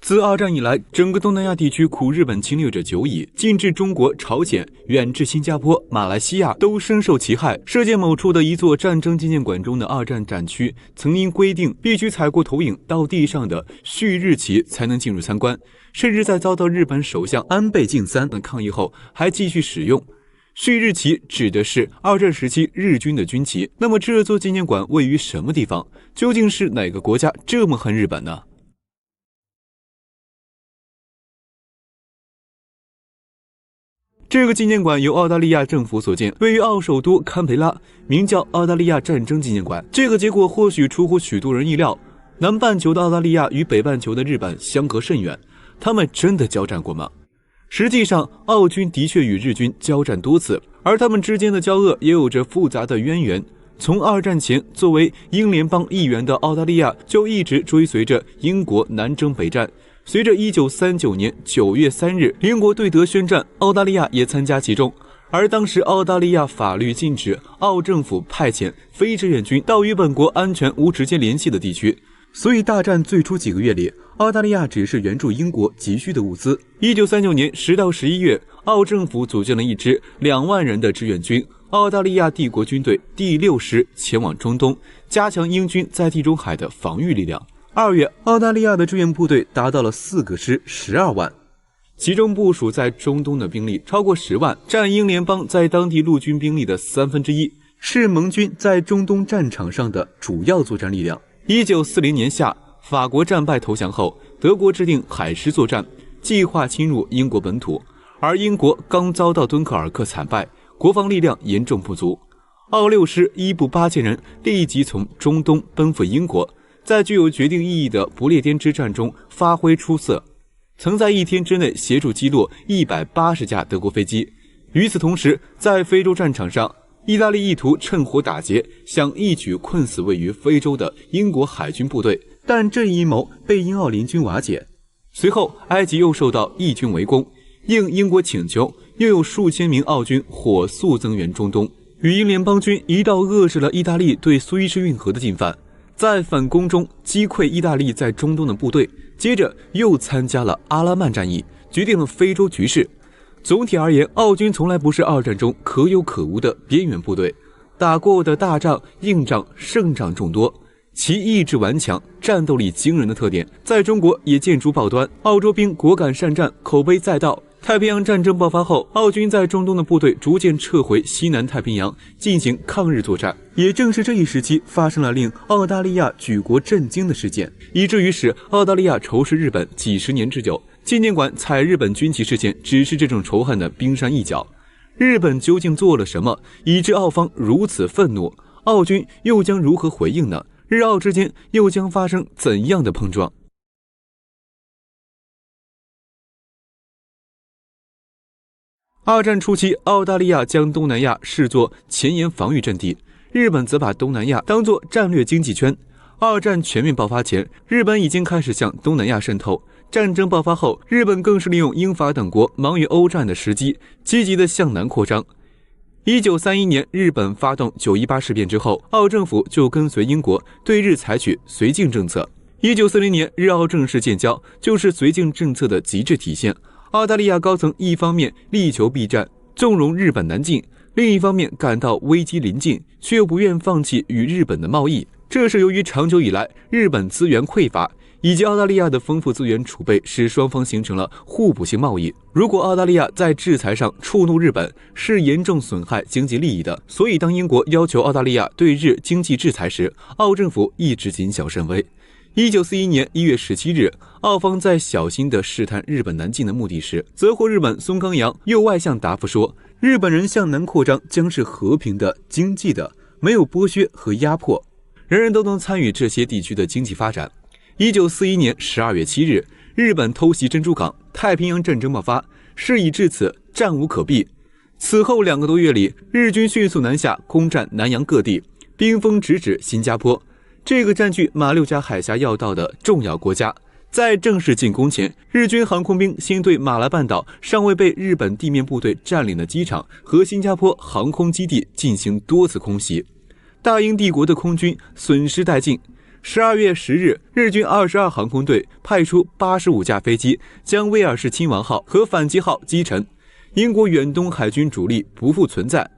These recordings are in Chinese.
自二战以来，整个东南亚地区苦日本侵略者久矣，近至中国、朝鲜，远至新加坡、马来西亚，都深受其害。世界某处的一座战争纪念馆中的二战展区，曾因规定必须踩过投影到地上的旭日旗才能进入参观，甚至在遭到日本首相安倍晋三的抗议后，还继续使用。旭日旗指的是二战时期日军的军旗。那么这座纪念馆位于什么地方？究竟是哪个国家这么恨日本呢？这个纪念馆由澳大利亚政府所建，位于澳首都堪培拉，名叫澳大利亚战争纪念馆。这个结果或许出乎许多人意料，南半球的澳大利亚与北半球的日本相隔甚远，他们真的交战过吗？实际上，澳军的确与日军交战多次，而他们之间的交恶也有着复杂的渊源。从二战前，作为英联邦一员的澳大利亚就一直追随着英国南征北战。随着1939年9月3日英国对德宣战，澳大利亚也参加其中。而当时澳大利亚法律禁止澳政府派遣非志愿军到与本国安全无直接联系的地区，所以大战最初几个月里，澳大利亚只是援助英国急需的物资。1939年10到11月，澳政府组建了一支2万人的志愿军，澳大利亚帝国军队第6师前往中东，加强英军在地中海的防御力量。2月，澳大利亚的志愿部队达到了4个师12万，其中部署在中东的兵力超过10万，占英联邦在当地陆军兵力的1/3，是盟军在中东战场上的主要作战力量。1940年夏，法国战败投降后，德国制定海狮作战，计划侵入英国本土，而英国刚遭到敦刻尔克惨败，国防力量严重不足。澳6师1部8000人立即从中东奔赴英国，在具有决定意义的不列颠之战中发挥出色，曾在1天之内协助击落180架德国飞机。与此同时，在非洲战场上，意大利意图趁火打劫，想一举困死位于非洲的英国海军部队，但这一阴谋被英澳联军瓦解。随后，埃及又受到义军围攻，应英国请求，又有数千名澳军火速增援中东，与英联邦军一道遏制了意大利对苏伊士运河的进犯，在反攻中击溃意大利在中东的部队，接着又参加了阿拉曼战役，决定了非洲局势。总体而言，澳军从来不是二战中可有可无的边缘部队，打过的大仗、硬仗、胜仗众多，其意志顽强、战斗力惊人的特点，在中国也见诸报端。澳洲兵果敢善战，口碑载道。太平洋战争爆发后，澳军在中东的部队逐渐撤回西南太平洋，进行抗日作战。也正是这一时期，发生了令澳大利亚举国震惊的事件，以至于使澳大利亚仇视日本几十年之久。纪念馆踩日本军旗事件只是这种仇恨的冰山一角。日本究竟做了什么，以致澳方如此愤怒？澳军又将如何回应呢？日澳之间又将发生怎样的碰撞？二战初期，澳大利亚将东南亚视作前沿防御阵地，日本则把东南亚当作战略经济圈。二战全面爆发前，日本已经开始向东南亚渗透。战争爆发后，日本更是利用英法等国忙于欧战的时机，积极地向南扩张。1931年，日本发动918事变之后，澳政府就跟随英国对日采取绥靖政策。1940年，日澳正式建交，就是绥靖政策的极致体现。澳大利亚高层一方面力求避战，纵容日本南进，另一方面感到危机临近，却又不愿放弃与日本的贸易。这是由于长久以来日本资源匮乏，以及澳大利亚的丰富资源储备，使双方形成了互补性贸易。如果澳大利亚在制裁上触怒日本，是严重损害经济利益的。所以当英国要求澳大利亚对日经济制裁时，澳政府一直谨小慎微。1941年1月17日，澳方在小心地试探日本南进的目的时，则获日本松冈洋右外相答复说，日本人向南扩张将是和平的、经济的，没有剥削和压迫，人人都能参与这些地区的经济发展。1941年12月7日，日本偷袭珍珠港，太平洋战争爆发，事已至此，战无可避。此后2个多月里，日军迅速南下，攻占南洋各地，兵锋直指新加坡，这个占据马六甲海峡要道的重要国家。在正式进攻前，日军航空兵先对马来半岛尚未被日本地面部队占领的机场和新加坡航空基地进行多次空袭，大英帝国的空军损失殆尽。12月10日，日军22航空队派出85架飞机，将威尔士亲王号和反击号击沉。英国远东海军主力不复存在。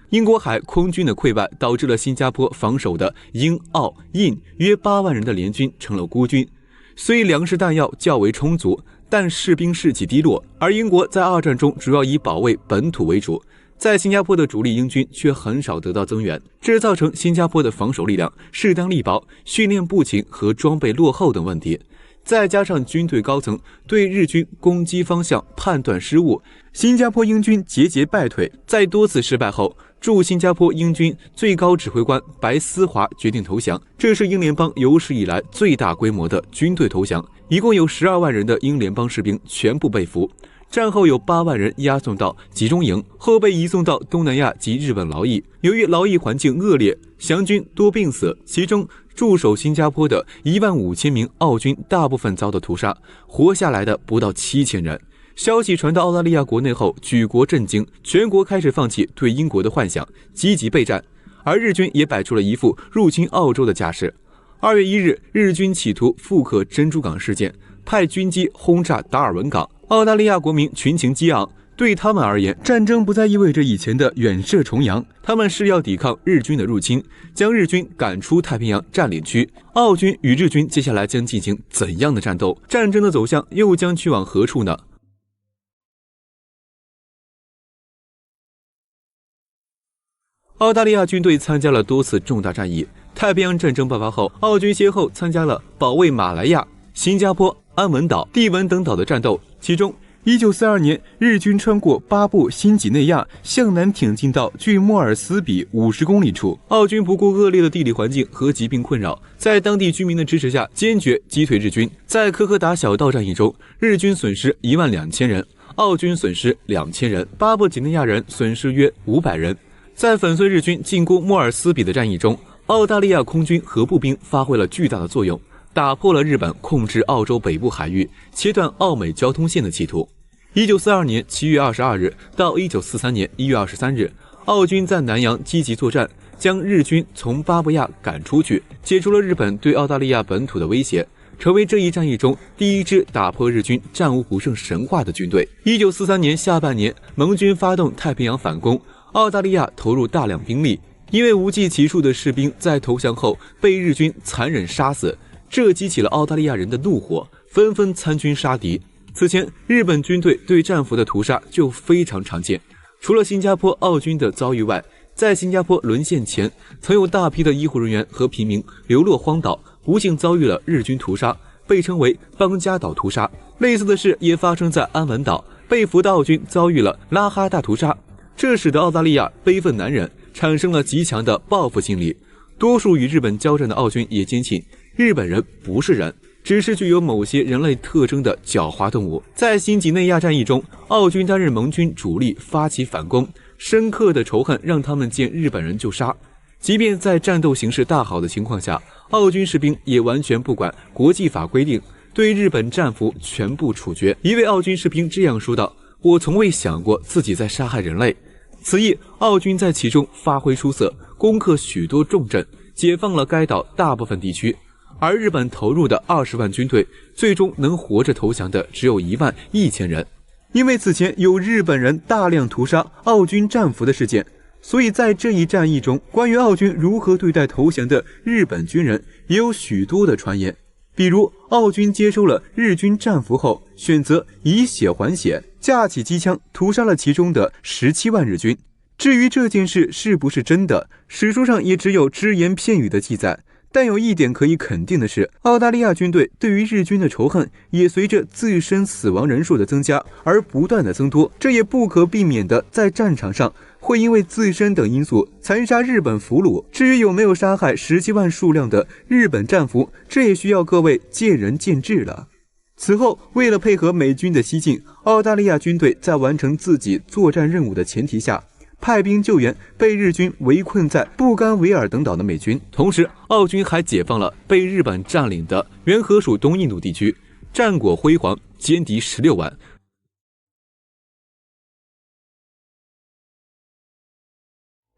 英国海空军的溃败导致了新加坡防守的英、澳、印约8万人的联军成了孤军。虽粮食弹药较为充足，但士兵士气低落，而英国在二战中主要以保卫本土为主，在新加坡的主力英军却很少得到增援，这造成新加坡的防守力量适当力薄、训练不勤和装备落后等问题。再加上军队高层对日军攻击方向判断失误，新加坡英军节节败退。在多次失败后，驻新加坡英军最高指挥官白思华决定投降，这是英联邦有史以来最大规模的军队投降，一共有12万人的英联邦士兵全部被俘。战后有8万人押送到集中营，后被移送到东南亚及日本劳役。由于劳役环境恶劣，降军多病死，其中驻守新加坡的15000名澳军大部分遭到屠杀，活下来的不到7000人。消息传到澳大利亚国内后，举国震惊，全国开始放弃对英国的幻想，积极备战。而日军也摆出了一副入侵澳洲的架势。2月1日，日军企图复刻珍珠港事件，派军机轰炸达尔文港。澳大利亚国民群情激昂，对他们而言，战争不再意味着以前的远涉重洋，他们是要抵抗日军的入侵，将日军赶出太平洋占领区。澳军与日军接下来将进行怎样的战斗？战争的走向又将去往何处呢？澳大利亚军队参加了多次重大战役。太平洋战争爆发后，澳军先后参加了保卫马来亚、新加坡、安文岛、蒂文等岛的战斗。其中1942年，日军穿过巴布新几内亚，向南挺进到距莫尔斯比50公里处。澳军不顾恶劣的地理环境和疾病困扰，在当地居民的支持下，坚决击退日军。在科科达小道战役中，日军损失12000人，澳军损失2000人，巴布几内亚人损失约500人。在粉碎日军进攻莫尔斯比的战役中，澳大利亚空军和步兵发挥了巨大的作用，打破了日本控制澳洲北部海域、切断澳美交通线的企图。1942年7月22日到1943年1月23日，澳军在南洋积极作战，将日军从巴布亚赶出去，解除了日本对澳大利亚本土的威胁，成为这一战役中第一支打破日军战无不胜神话的军队。1943年下半年，盟军发动太平洋反攻，澳大利亚投入大量兵力，因为无计其数的士兵在投降后被日军残忍杀死，这激起了澳大利亚人的怒火，纷纷参军杀敌。此前，日本军队对战俘的屠杀就非常常见。除了新加坡澳军的遭遇外，在新加坡沦陷前，曾有大批的医护人员和平民流落荒岛，不幸遭遇了日军屠杀，被称为邦加岛屠杀。类似的事也发生在安文岛，被俘的澳军遭遇了拉哈大屠杀，这使得澳大利亚悲愤难忍，产生了极强的报复心理。多数与日本交战的澳军也坚信，日本人不是人，只是具有某些人类特征的狡猾动物。在新几内亚战役中，澳军担任盟军主力发起反攻，深刻的仇恨让他们见日本人就杀。即便在战斗形势大好的情况下，澳军士兵也完全不管国际法规定，对日本战俘全部处决。一位澳军士兵这样说道：“我从未想过自己在杀害人类。”此役，澳军在其中发挥出色，攻克许多重镇，解放了该岛大部分地区。而日本投入的20万军队，最终能活着投降的只有11000人。因为此前有日本人大量屠杀澳军战俘的事件，所以在这一战役中，关于澳军如何对待投降的日本军人也有许多的传言。比如，澳军接收了日军战俘后，选择以血还血，架起机枪屠杀了其中的17万日军。至于这件事是不是真的，史书上也只有只言片语的记载。但有一点可以肯定的是，澳大利亚军队对于日军的仇恨也随着自身死亡人数的增加而不断的增多，这也不可避免的在战场上会因为自身等因素残杀日本俘虏。至于有没有杀害17万数量的日本战俘，这也需要各位见仁见智了。此后，为了配合美军的西进，澳大利亚军队在完成自己作战任务的前提下，派兵救援被日军围困在布甘维尔等岛的美军。同时，澳军还解放了被日本占领的原荷属东印度地区，战果辉煌，歼敌16万。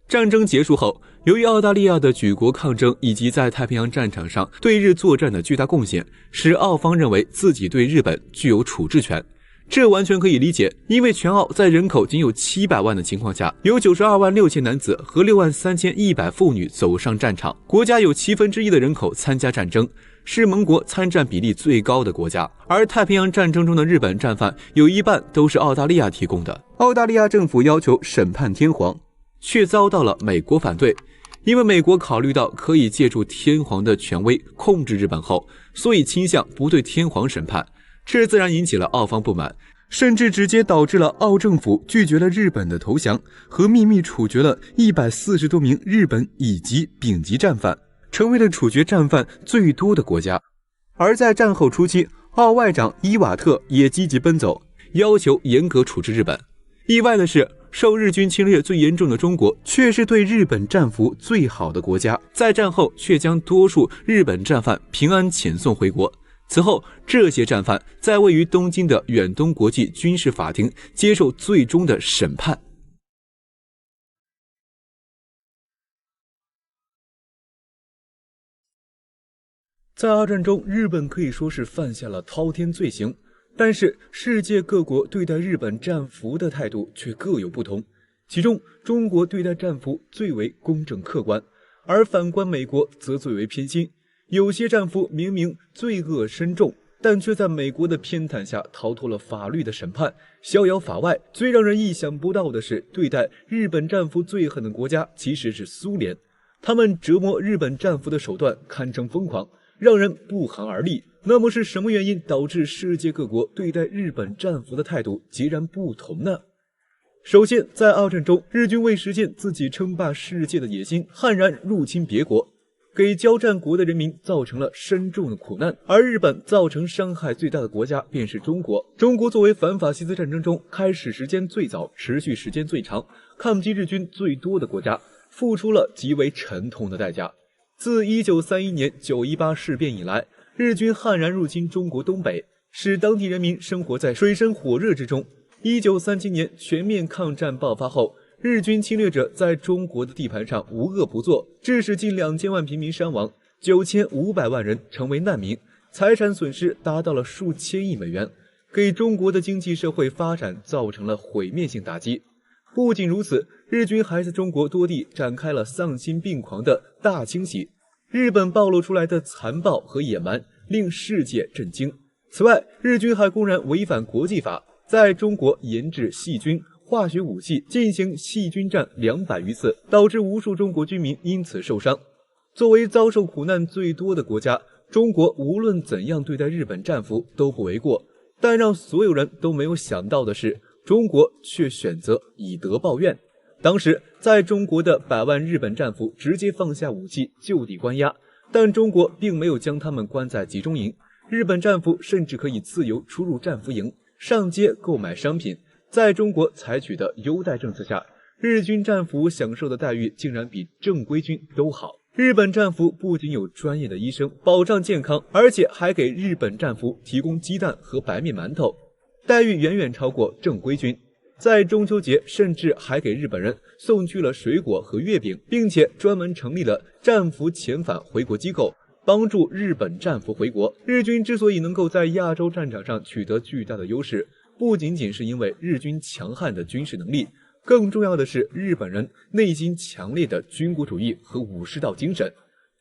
战争结束后，由于澳大利亚的举国抗争以及在太平洋战场上对日作战的巨大贡献，使澳方认为自己对日本具有处置权。这完全可以理解，因为全澳在人口仅有700万的情况下，有92万6千男子和6万3100妇女走上战场，国家有1/7的人口参加战争，是盟国参战比例最高的国家。而太平洋战争中的日本战犯有一半都是澳大利亚提供的。澳大利亚政府要求审判天皇，却遭到了美国反对。因为美国考虑到可以借助天皇的权威控制日本后，所以倾向不对天皇审判，这自然引起了澳方不满，甚至直接导致了澳政府拒绝了日本的投降和秘密处决了140多名日本乙级、丙级战犯，成为了处决战犯最多的国家。而在战后初期，澳外长伊瓦特也积极奔走，要求严格处置日本。意外的是，受日军侵略最严重的中国却是对日本战俘最好的国家，在战后却将多数日本战犯平安遣送回国。此后，这些战犯在位于东京的远东国际军事法庭接受最终的审判。在二战中，日本可以说是犯下了滔天罪行，但是世界各国对待日本战俘的态度却各有不同。其中，中国对待战俘最为公正客观，而反观美国则最为偏心。有些战俘明明罪恶深重，但却在美国的偏袒下逃脱了法律的审判，逍遥法外。最让人意想不到的是，对待日本战俘最狠的国家其实是苏联，他们折磨日本战俘的手段堪称疯狂，让人不寒而栗。那么是什么原因导致世界各国对待日本战俘的态度截然不同呢？首先，在二战中，日军为实现自己称霸世界的野心，悍然入侵别国，给交战国的人民造成了深重的苦难。而日本造成伤害最大的国家便是中国。中国作为反法西斯战争中开始时间最早、持续时间最长、抗击日军最多的国家，付出了极为沉痛的代价。自1931年9·18事变以来，日军悍然入侵中国东北，使当地人民生活在水深火热之中。1937年全面抗战爆发后，日军侵略者在中国的地盘上无恶不作，致使近2000万平民伤亡，9500万人成为难民，财产损失达到了数千亿美元，给中国的经济社会发展造成了毁灭性打击。不仅如此，日军还在中国多地展开了丧心病狂的大清洗，日本暴露出来的残暴和野蛮令世界震惊。此外，日军还公然违反国际法，在中国研制细菌、化学武器，进行细菌战200余次，导致无数中国居民因此受伤。作为遭受苦难最多的国家，中国无论怎样对待日本战俘都不为过。但让所有人都没有想到的是，中国却选择以德报怨。当时，在中国的100万日本战俘直接放下武器就地关押，但中国并没有将他们关在集中营，日本战俘甚至可以自由出入战俘营，上街购买商品。在中国采取的优待政策下，日军战俘享受的待遇竟然比正规军都好。日本战俘不仅有专业的医生保障健康，而且还给日本战俘提供鸡蛋和白面馒头，待遇远远超过正规军。在中秋节甚至还给日本人送去了水果和月饼，并且专门成立了战俘遣返回国机构，帮助日本战俘回国。日军之所以能够在亚洲战场上取得巨大的优势，不仅仅是因为日军强悍的军事能力，更重要的是日本人内心强烈的军国主义和武士道精神。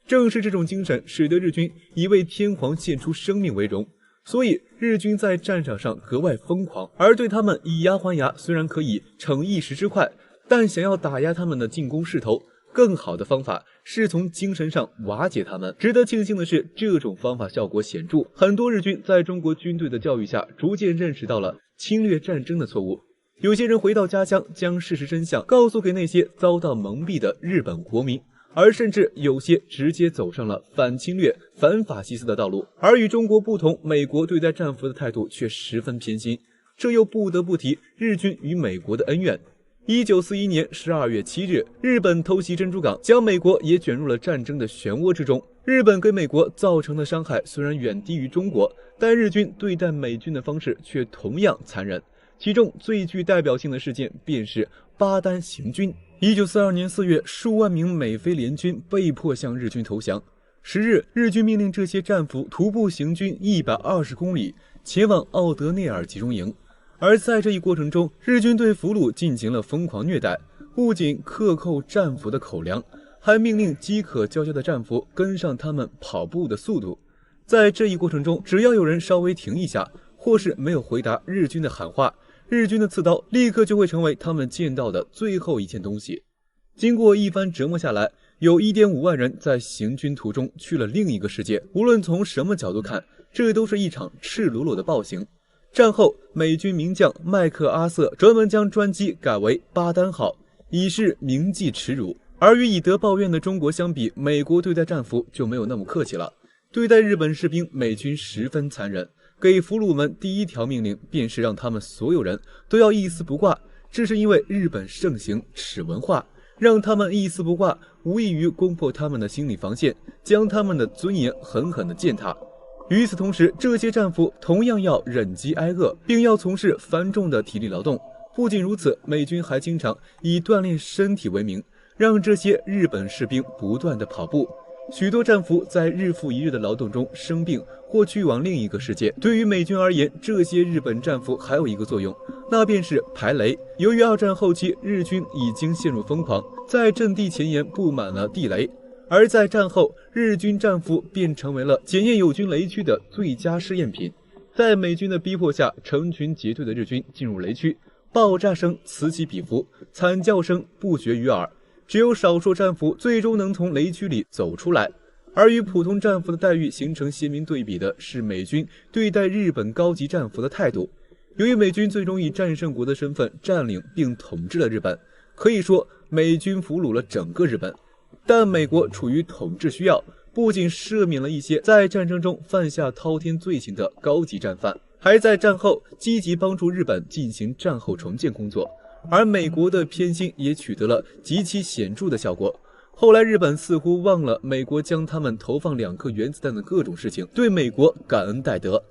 正是这种精神使得日军以为天皇献出生命为荣，所以日军在战场上格外疯狂。而对他们以牙还牙虽然可以逞一时之快，但想要打压他们的进攻势头，更好的方法是从精神上瓦解他们。值得庆幸的是，这种方法效果显著，很多日军在中国军队的教育下逐渐认识到了侵略战争的错误。有些人回到家乡，将事实真相告诉给那些遭到蒙蔽的日本国民，而甚至有些直接走上了反侵略、反法西斯的道路。而与中国不同，美国对待战俘的态度却十分偏心，这又不得不提日军与美国的恩怨。1941年12月7日，日本偷袭珍珠港，将美国也卷入了战争的漩涡之中。日本给美国造成的伤害虽然远低于中国，但日军对待美军的方式却同样残忍。其中最具代表性的事件便是巴丹行军。1942年4月，数万名美菲联军被迫向日军投降。10日，日军命令这些战俘徒步行军120公里，前往奥德内尔集中营。而在这一过程中，日军对俘虏进行了疯狂虐待，不仅克扣战俘的口粮，还命令饥渴交加的战俘跟上他们跑步的速度。在这一过程中，只要有人稍微停一下，或是没有回答日军的喊话，日军的刺刀立刻就会成为他们见到的最后一件东西。经过一番折磨下来，有 1.5 万人在行军途中去了另一个世界。无论从什么角度看，这都是一场赤裸裸的暴行。战后，美军名将麦克阿瑟专门将专机改为巴丹号，以示铭记耻辱。而与以德报怨的中国相比，美国对待战俘就没有那么客气了。对待日本士兵，美军十分残忍，给俘虏们第一条命令便是让他们所有人都要一丝不挂。这是因为日本盛行耻文化，让他们一丝不挂，无异于攻破他们的心理防线，将他们的尊严狠狠地践踏。与此同时，这些战俘同样要忍饥挨饿，并要从事繁重的体力劳动。不仅如此，美军还经常以锻炼身体为名，让这些日本士兵不断地跑步。许多战俘在日复一日的劳动中生病或去往另一个世界。对于美军而言，这些日本战俘还有一个作用，那便是排雷。由于二战后期日军已经陷入疯狂，在阵地前沿布满了地雷，而在战后，日军战俘便成为了检验友军雷区的最佳试验品。在美军的逼迫下，成群结队的日军进入雷区，爆炸声此起彼伏，惨叫声不绝于耳。只有少数战俘最终能从雷区里走出来。而与普通战俘的待遇形成鲜明对比的是美军对待日本高级战俘的态度。由于美军最终以战胜国的身份占领并统治了日本，可以说美军俘虏了整个日本。但美国出于统治需要，不仅赦免了一些在战争中犯下滔天罪行的高级战犯，还在战后积极帮助日本进行战后重建工作。而美国的偏心也取得了极其显著的效果。后来日本似乎忘了美国将他们投放2颗原子弹的各种事情，对美国感恩戴德。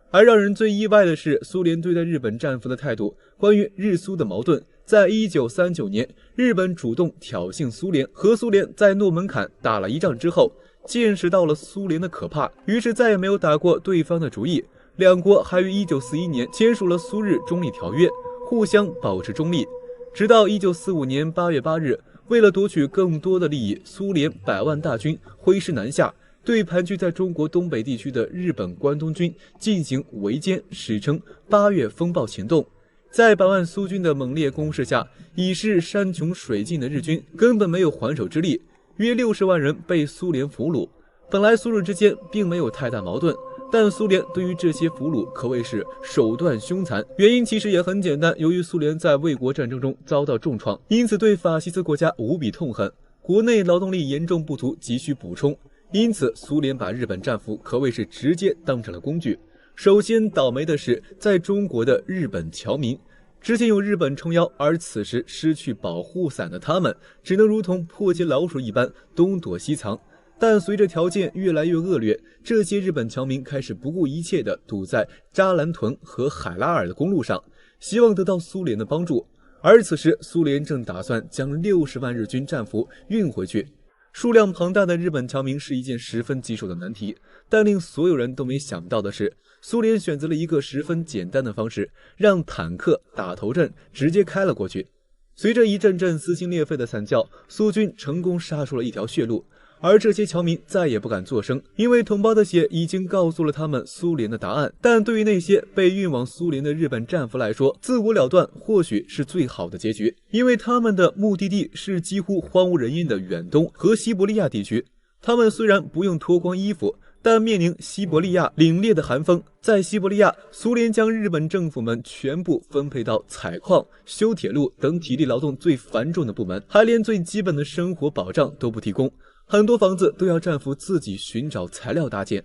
而让人最意外的是苏联对待日本战俘的态度。关于日苏的矛盾，在1939年，日本主动挑衅苏联，和苏联在诺门坎打了一仗之后，见识到了苏联的可怕，于是再也没有打过对方的主意。两国还于1941年签署了苏日中立条约，互相保持中立。直到1945年8月8日，为了夺取更多的利益，苏联100万大军挥师南下，对盘踞在中国东北地区的日本关东军进行围歼，史称8月风暴行动。在100万苏军的猛烈攻势下，已是山穷水尽的日军根本没有还手之力，约60万人被苏联俘虏。本来苏日之间并没有太大矛盾，但苏联对于这些俘虏可谓是手段凶残。原因其实也很简单，由于苏联在卫国战争中遭到重创，因此对法西斯国家无比痛恨，国内劳动力严重不足，急需补充。因此苏联把日本战俘可谓是直接当成了工具。首先倒霉的是在中国的日本侨民，之前有日本撑腰，而此时失去保护伞的他们，只能如同破街老鼠一般东躲西藏。但随着条件越来越恶劣，这些日本侨民开始不顾一切地堵在扎兰屯和海拉尔的公路上，希望得到苏联的帮助。而此时苏联正打算将60万日军战俘运回去。数量庞大的日本侨民是一件十分棘手的难题，但令所有人都没想到的是，苏联选择了一个十分简单的方式，让坦克打头阵直接开了过去。随着一阵阵撕心裂肺的惨叫，苏军成功杀出了一条血路。而这些侨民再也不敢作声，因为同胞的血已经告诉了他们苏联的答案。但对于那些被运往苏联的日本战俘来说，自我了断或许是最好的结局，因为他们的目的地是几乎荒无人烟的远东和西伯利亚地区。他们虽然不用脱光衣服，但面临西伯利亚凛冽的寒风。在西伯利亚，苏联将日本政府们全部分配到采矿、修铁路等体力劳动最繁重的部门，还连最基本的生活保障都不提供。很多房子都要战俘自己寻找材料搭建。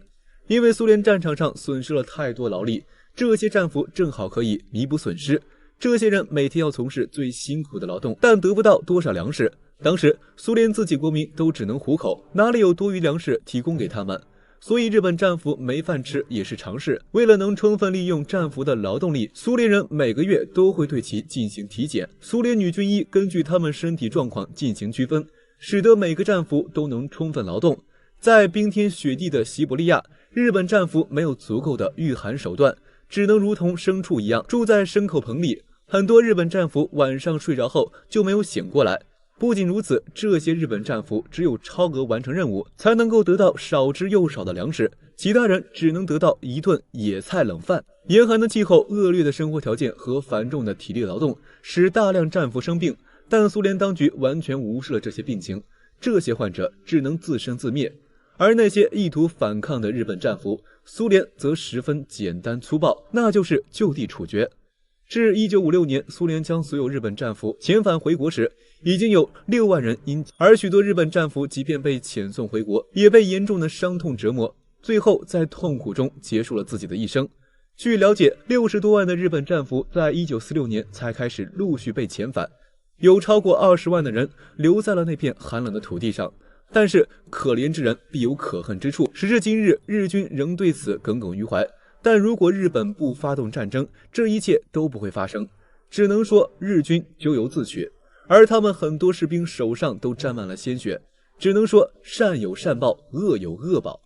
因为苏联战场上损失了太多劳力，这些战俘正好可以弥补损失。这些人每天要从事最辛苦的劳动，但得不到多少粮食。当时苏联自己国民都只能糊口，哪里有多余粮食提供给他们？所以日本战俘没饭吃也是常事。为了能充分利用战俘的劳动力，苏联人每个月都会对其进行体检。苏联女军医根据他们身体状况进行区分，使得每个战俘都能充分劳动。在冰天雪地的西伯利亚，日本战俘没有足够的御寒手段，只能如同牲畜一样住在牲口棚里。很多日本战俘晚上睡着后就没有醒过来。不仅如此，这些日本战俘只有超额完成任务，才能够得到少之又少的粮食，其他人只能得到一顿野菜冷饭。严寒的气候、恶劣的生活条件和繁重的体力劳动，使大量战俘生病，但苏联当局完全无视了这些病情，这些患者只能自生自灭。而那些意图反抗的日本战俘，苏联则十分简单粗暴，那就是就地处决。至1956年，苏联将所有日本战俘遣返回国时，已经有6万人而许多日本战俘即便被遣送回国，也被严重的伤痛折磨，最后在痛苦中结束了自己的一生。据了解，60多万的日本战俘在1946年才开始陆续被遣返，有超过20万的人留在了那片寒冷的土地上。但是可怜之人必有可恨之处，时至今日，日军仍对此耿耿于怀。但如果日本不发动战争，这一切都不会发生。只能说日军咎由自取，而他们很多士兵手上都沾满了鲜血。只能说善有善报，恶有恶报。